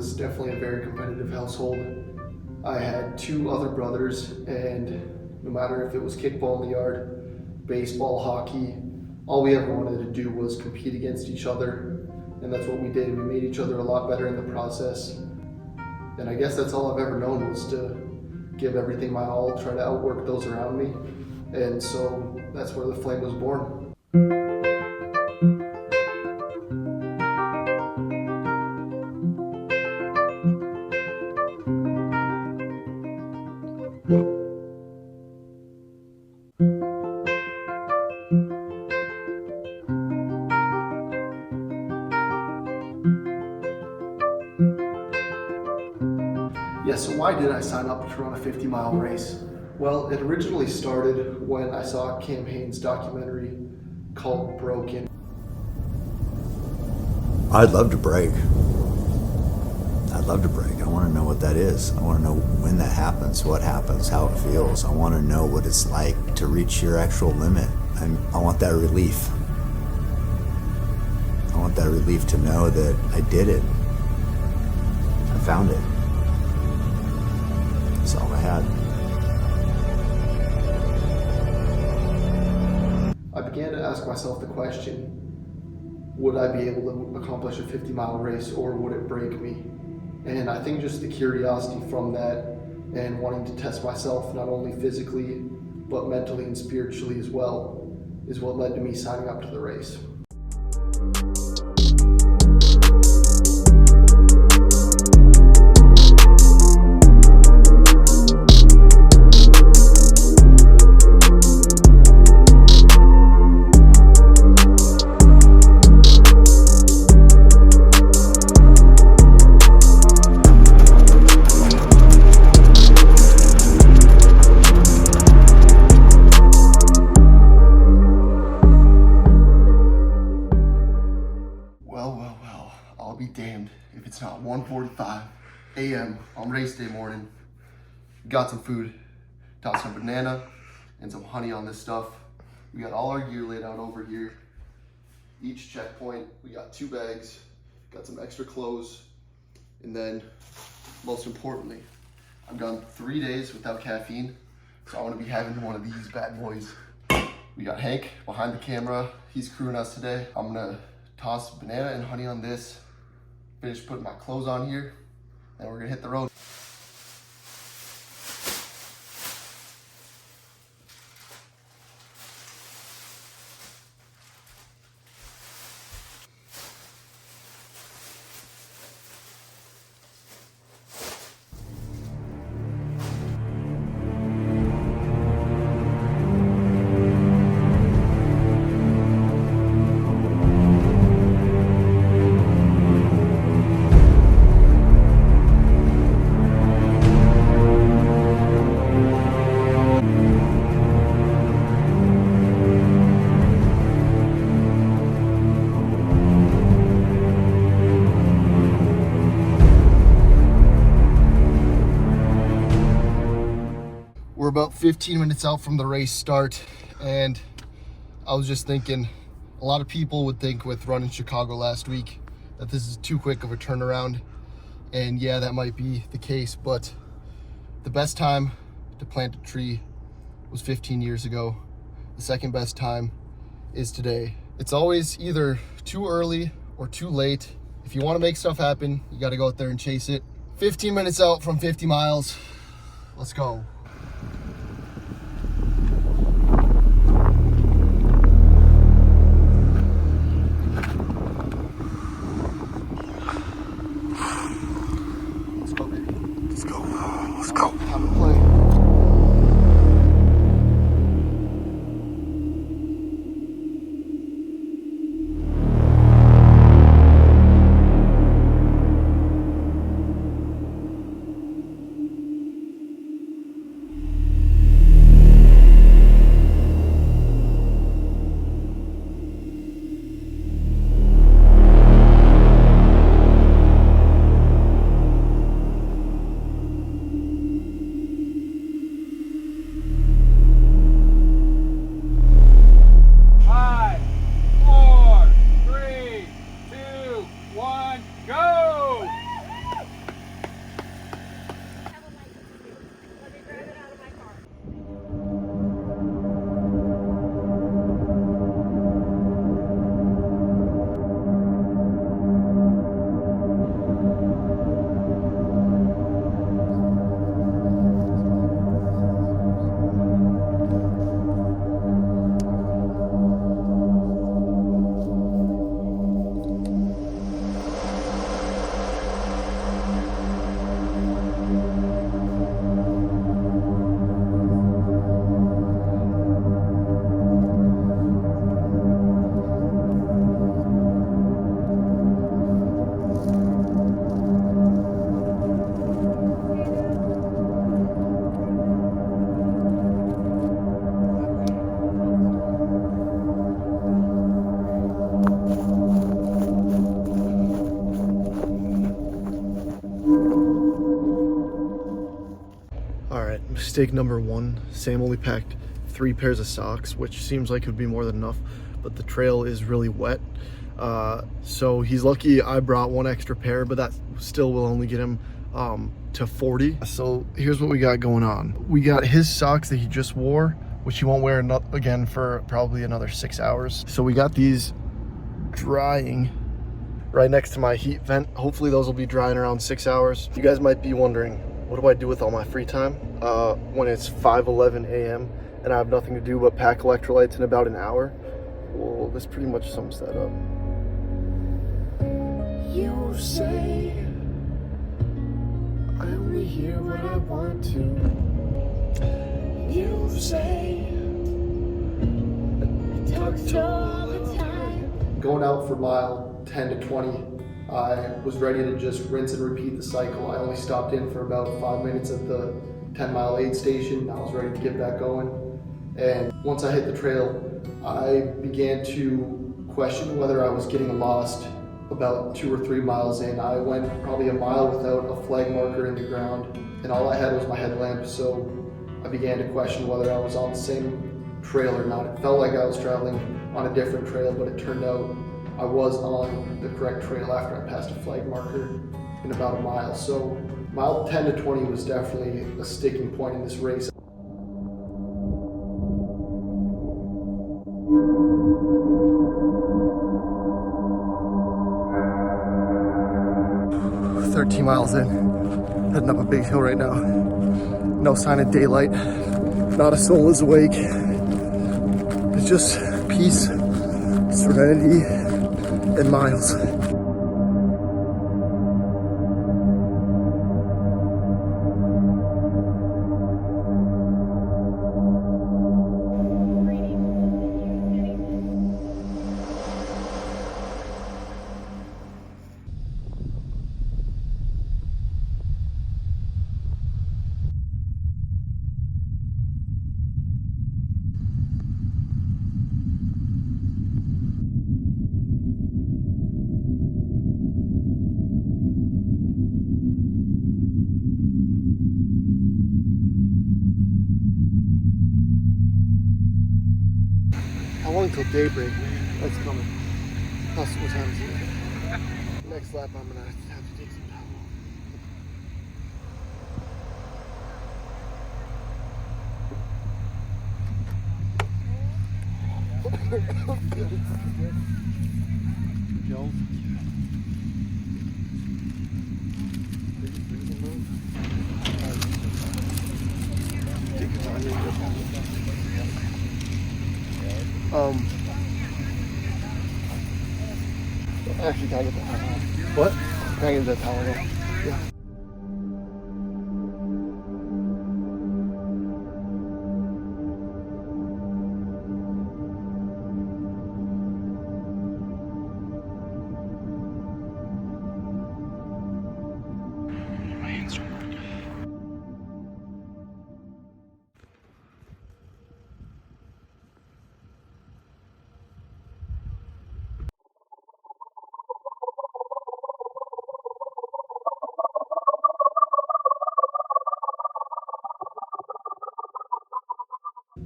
was definitely a very competitive household. I had two other brothers, and no matter if it was kickball in the yard, baseball, hockey, all we ever wanted to do was compete against each other, and that's what we did. We made each other a lot better in the process, and I guess that's all I've ever known, was to give everything my all, try to outwork those around me, and so that's where the flame was born. Yeah, so why did I sign up to run a 50-mile race? Well, it originally started when I saw Cam Hanes' documentary called Broken. I'd love to break. I'd love to break. I want to know what that is. I want to know when that happens, what happens, how it feels. I want to know what it's like to reach your actual limit. I want that relief. I want that relief to know that I did it. I found it. That's all I had. I began to ask myself the question, would I be able to accomplish a 50-mile race, or would it break me? And I think just the curiosity from that and wanting to test myself not only physically but mentally and spiritually as well is what led to me signing up to the race. I'll be damned if it's not 1:45 a.m. on race day morning. Got some food, tossed some banana and some honey on this stuff. We got all our gear laid out over here. Each checkpoint, we got 2 bags, got some extra clothes, and then most importantly, I've gone 3 days without caffeine, so I want to be having one of these bad boys. We got Hank behind the camera. He's crewing us today. I'm gonna toss banana and honey on this, finish putting my clothes on here, and we're gonna hit the road. We're about 15 minutes out from the race start, and I was just thinking, a lot of people would think with running Chicago last week that this is too quick of a turnaround, and yeah, that might be the case, but the best time to plant a tree was 15 years ago. The second best time is today. It's always either too early or too late. If you want to make stuff happen, you got to go out there and chase it. 15 minutes out from 50 miles. Let's go. Mistake number one, Sam only packed 3 pairs of socks, which seems like it would be more than enough, but the trail is really wet. So he's lucky I brought 1 extra pair, but that still will only get him to 40. So here's what we got going on. We got his socks that he just wore, which he won't wear again for probably another 6 hours. So we got these drying right next to my heat vent. Hopefully those will be drying around 6 hours. You guys might be wondering, what do I do with all my free time when it's 5:11 a.m. and I have nothing to do but pack electrolytes in about an hour? Well, this pretty much sums that up. You say I only hear what I want to. You say I talk to all the time. Going out for mile 10 to 20, I was ready to just rinse and repeat the cycle. I only stopped in for about 5 minutes at the 10-mile aid station. I was ready to get back going. And once I hit the trail, I began to question whether I was getting lost. About 2 or 3 miles in, I went probably a mile without a flag marker in the ground, and all I had was my headlamp, so I began to question whether I was on the same trail or not. It felt like I was traveling on a different trail, but it turned out I was on the correct trail after I passed a flag marker in about a mile. So mile 10 to 20 was definitely a sticking point in this race. 13 miles in, heading up a big hill right now. No sign of daylight, not a soul is awake. It's just peace, serenity, and miles. How long till daybreak, man? That's coming. Plus, what time is it? Next lap, I'm gonna have to take some time off. Joe? Take your time. Actually, can I get that towel? What? Can I get that towel? Yeah. My hands don't work.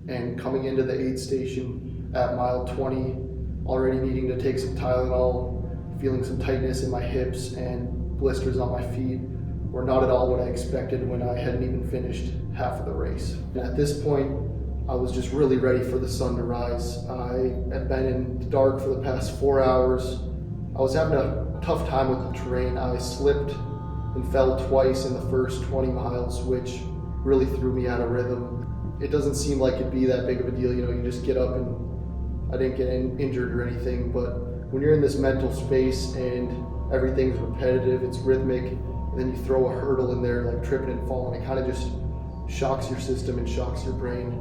And coming into the aid station at mile 20, already needing to take some Tylenol, feeling some tightness in my hips and blisters on my feet were not at all what I expected when I hadn't even finished half of the race. And at this point, I was just really ready for the sun to rise. I had been in the dark for the past 4 hours. I was having a tough time with the terrain. I slipped and fell twice in the first 20 miles, which really threw me out of rhythm. It doesn't seem like it'd be that big of a deal, you just get up and I didn't get injured or anything, but when you're in this mental space and everything's repetitive, it's rhythmic, and then you throw a hurdle in there like tripping and falling, it kind of just shocks your system and shocks your brain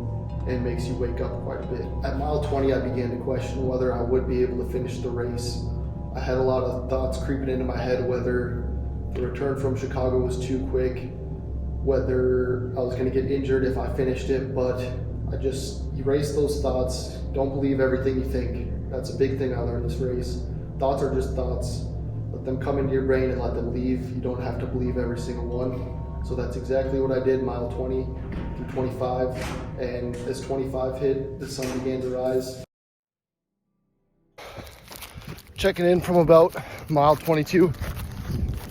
and makes you wake up quite a bit. At mile 20, I began to question whether I would be able to finish the race. I had a lot of thoughts creeping into my head whether the return from Chicago was too quick, whether I was going to get injured if I finished it, but I just erased those thoughts. Don't believe everything you think. That's a big thing I learned this race. Thoughts are just thoughts. Let them come into your brain and let them leave. You don't have to believe every single one. So that's exactly what I did, mile 20 through 25. And as 25 hit, the sun began to rise. Checking in from about mile 22.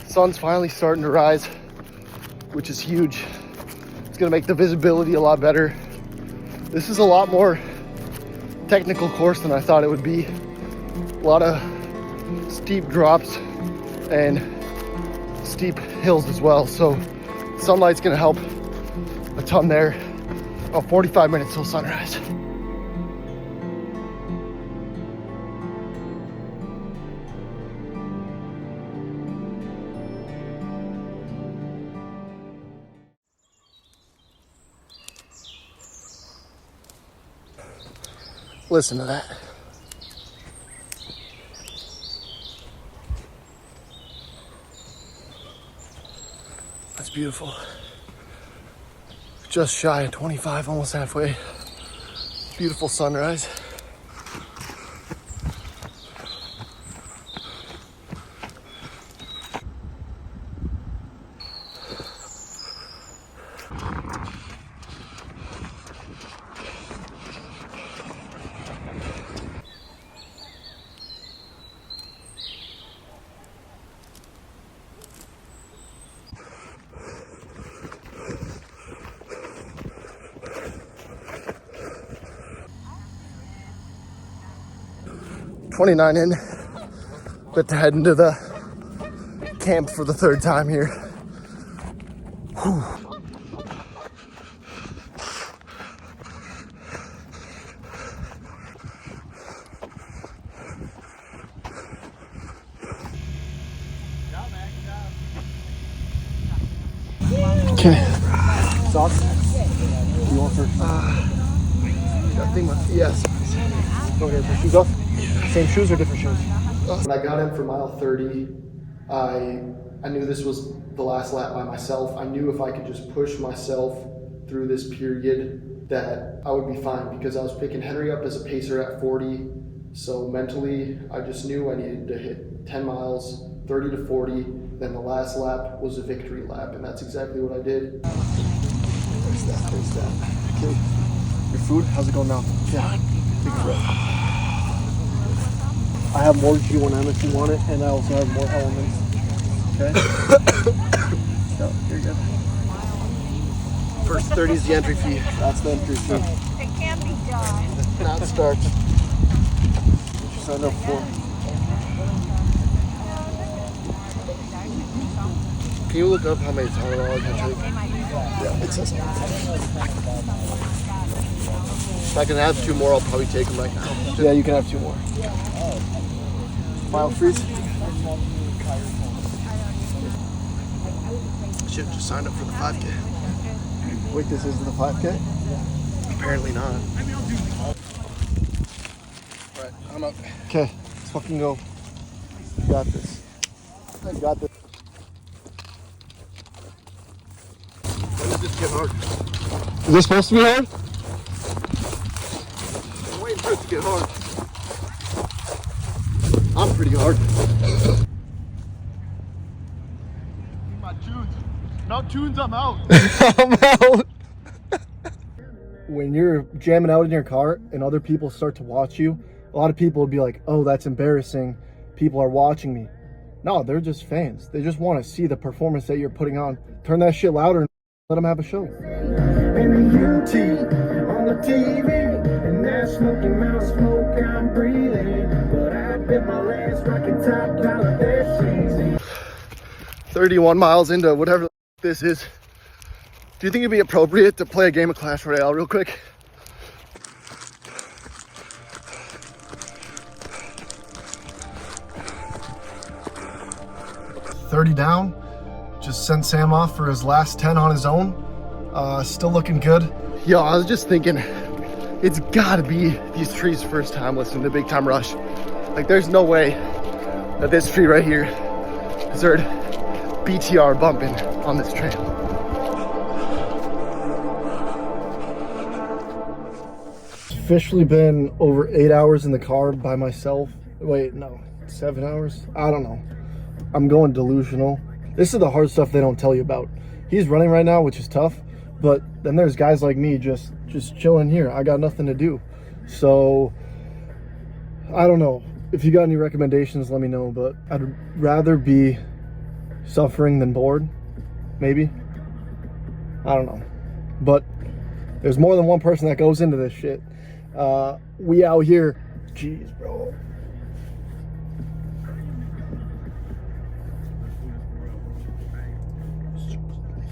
Sun's finally starting to rise, which is huge. It's gonna make the visibility a lot better. This is a lot more technical course than I thought it would be. A lot of steep drops and steep hills as well. So sunlight's gonna help a ton there. About 45 minutes till sunrise. Listen to that. That's beautiful. Just shy of 25, almost halfway. Beautiful sunrise. .29 in, but to head into the camp for the third time here. Whew. Okay. Socks? You want for? I think yes. Okay, the shoes off? Same shoes or different shoes? When I got in for mile 30, I knew this was the last lap by myself. I knew if I could just push myself through this period that I would be fine, because I was picking Henry up as a pacer at 40. So mentally, I just knew I needed to hit 10 miles, 30 to 40. Then the last lap was a victory lap, and that's exactly what I did. There's that. Okay. Your food, how's it going now? Yeah. Take a breath. I have more G1M if you want it, and I also have more elements. Okay? So, you're good. First 30 is the entry fee. That's the entry fee. It can be done. Not start. What you signed up for? Can you look up how many Tylenol I can take? Yeah, it says. If I can have 2 more, I'll probably take them right now. Yeah, you can have 2 more. Mile freeze. Should have just signed up for the 5K. Wait, this isn't the 5K? Apparently not. Alright, I'm up. Okay, let's fucking go. You got this. I got this. When does this get hard? Is this supposed to be hard? I'm waiting for it to get hard. I'm pretty hard. My tunes. No tunes, I'm out. I'm out. When you're jamming out in your car and other people start to watch you, a lot of people would be like, oh, that's embarrassing. People are watching me. No, they're just fans. They just want to see the performance that you're putting on. Turn that shit louder and let them have a show. And the UT on the TV, and that smoky mouth smoke I'm breathing. But I bet my last rocket top dollar that she's 31 miles into whatever this is. Do you think it'd be appropriate to play a game of Clash Royale real quick? $30 down. Just sent Sam off for his last 10 on his own. Still looking good. Yo, I was just thinking, it's gotta be these trees' first time listening to Big Time Rush. Like, there's no way that this tree right here has heard BTR bumping on this trail. Officially been over 8 hours in the car by myself. Wait, no, 7 hours? I don't know. I'm going delusional. This is the hard stuff they don't tell you about. he's running right now, which is tough. But then there's guys like me just chilling here. I got nothing to do. So I don't know. If you got any recommendations, let me know. But I'd rather be suffering than bored, maybe. I don't know. But there's more than one person that goes into this shit. We out here. Jeez, bro.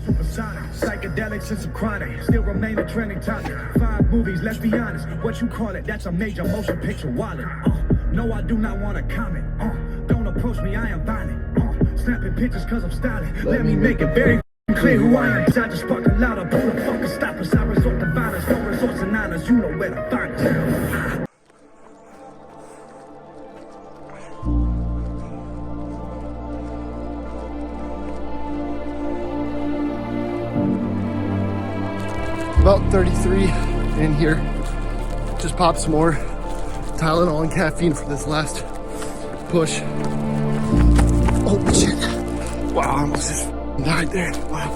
Supersonic, psychedelics and some chronic still remain a trending topic. 5 movies, let's be honest. What you call it? That's a major motion picture wallet. No, I do not want to comment. Don't approach me, I am violent. Snapping pictures cause I'm styling. Let me make it very clear who I am. I just spark a lot of bull fucking stoppers. I resort to violence, no resorts and honors. You know where to find us. About 33 in here. Just popped some more Tylenol and caffeine for this last push. Oh shit. Wow, I almost just died there. Wow.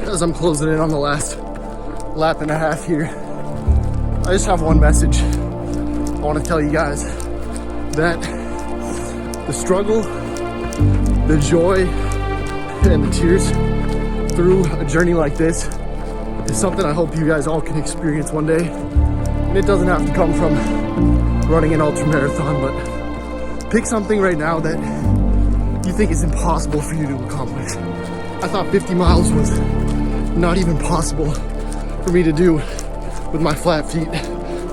As I'm closing in on the last lap and a half here, I just have one message. I want to tell you guys that the struggle, the joy, and the tears through a journey like this is something I hope you guys all can experience one day. And it doesn't have to come from running an ultramarathon, but pick something right now that you think is impossible for you to accomplish. I thought 50 miles was not even possible for me to do with my flat feet.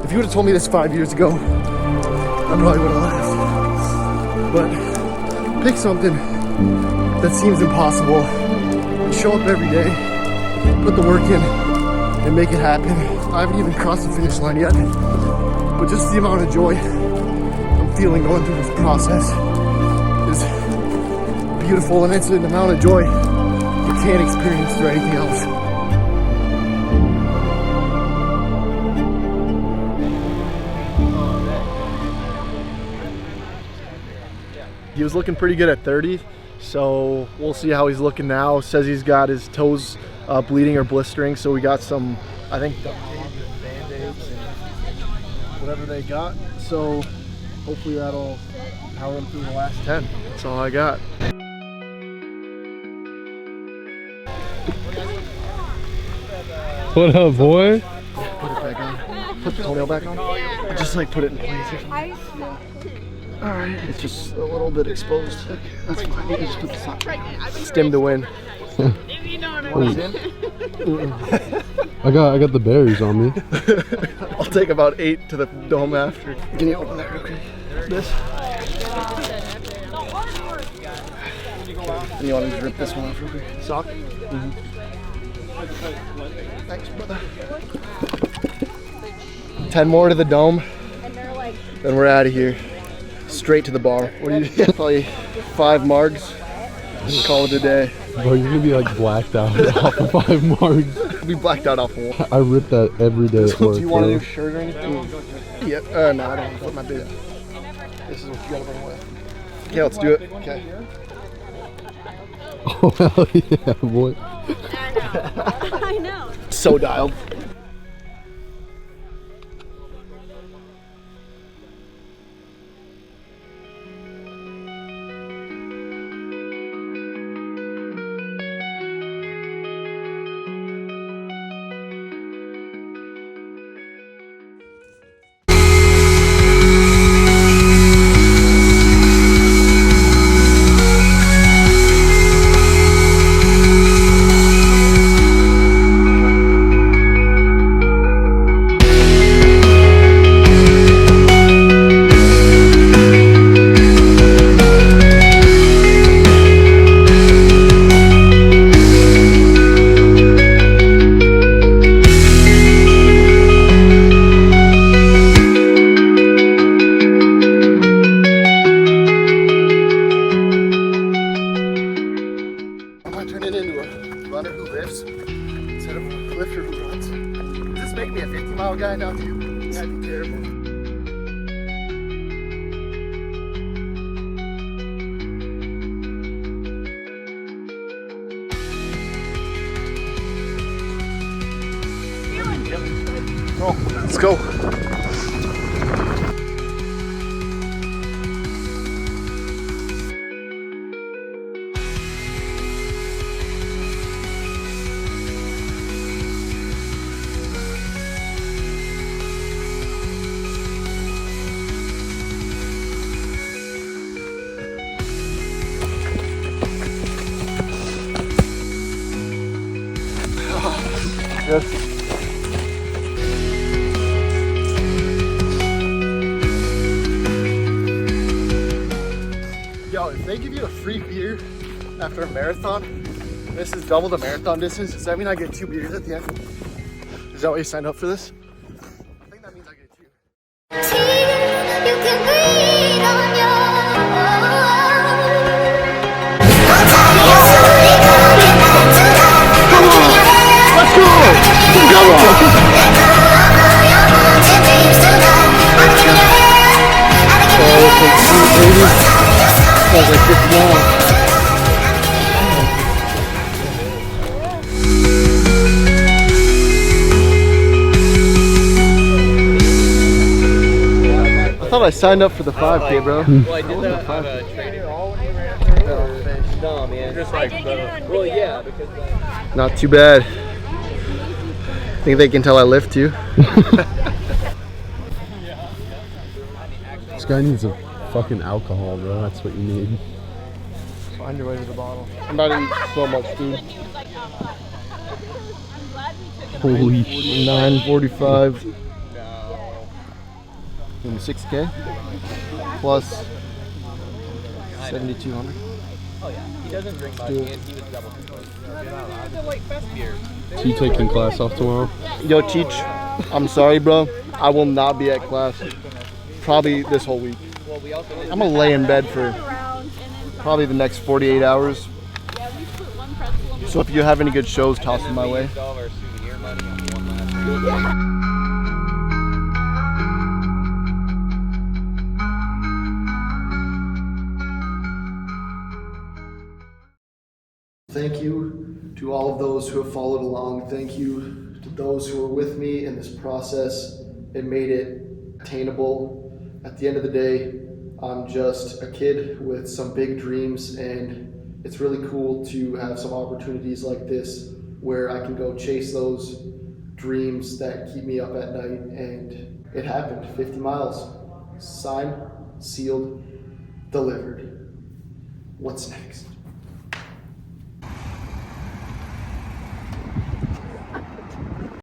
If you would have told me this 5 years ago, I probably would have laughed. But pick something that seems impossible and show up every day, put the work in, and make it happen. I haven't even crossed the finish line yet, but just the amount of joy I'm feeling going through this process is beautiful, and it's an amount of joy you can't experience through anything else. He was looking pretty good at 30, so we'll see how he's looking now. Says he's got his toes bleeding or blistering, so we got some, I think, Band-Aids and whatever they got. So hopefully that'll power him through the last 10. That's all I got. What up, boy? Put it back on. Put the toenail back on. Just like put it in place or something. Alright, it's just a little bit exposed. That's fine. You just put this on. Stim to win. I got the berries on me. I'll take about 8 to the dome after. Can you open that real quick? This. And you want to just rip this one off real quick? Sock? Mm-hmm. Thanks, brother. 10 more to the dome. Then we're out of here. Straight to the bar. What do you do? Probably 5 margs. Call it a day. Bro, you're gonna be like blacked out off of 5 margs. We blacked out off of 1. I rip that every day at work. Do you want a new shirt or anything? Yeah. No, I don't want to put my bid. This is what you gotta bring with. Okay, let's do it. Okay. Oh hell yeah, boy. I know. So dialed. Let's go. Yes. Yo, if they give you a free beer after a marathon, this is double the marathon distance. Does that mean I get 2 beers at the end? Is that why you signed up for this? I think that means I get 2. You can breathe on your Let's go! Come on! Sounds like 50 miles. I thought I signed up for the 5K, bro. Well, I did that on a training. No, man. Just like, well, yeah, because. Not too bad. Think they can tell I lift too. This guy needs a fucking alcohol, bro. That's what you need. Find your way to the bottle. I'm about to eat so much food. Holy shit. 9:45. 6K plus 7,200. Oh, yeah. He doesn't drink much, and he was double. Is he taking class off tomorrow? Yo, Cheech, I'm sorry, bro. I will not be at class probably this whole week. I'm gonna lay in bed for probably the next 48 hours. So if you have any good shows, toss them my way. Thank you to all of those who have followed along. Thank you to those who were with me in this process. It made it attainable. At the end of the day, I'm just a kid with some big dreams, and it's really cool to have some opportunities like this where I can go chase those dreams that keep me up at night. And it happened. 50 miles. Signed, sealed, delivered. What's next?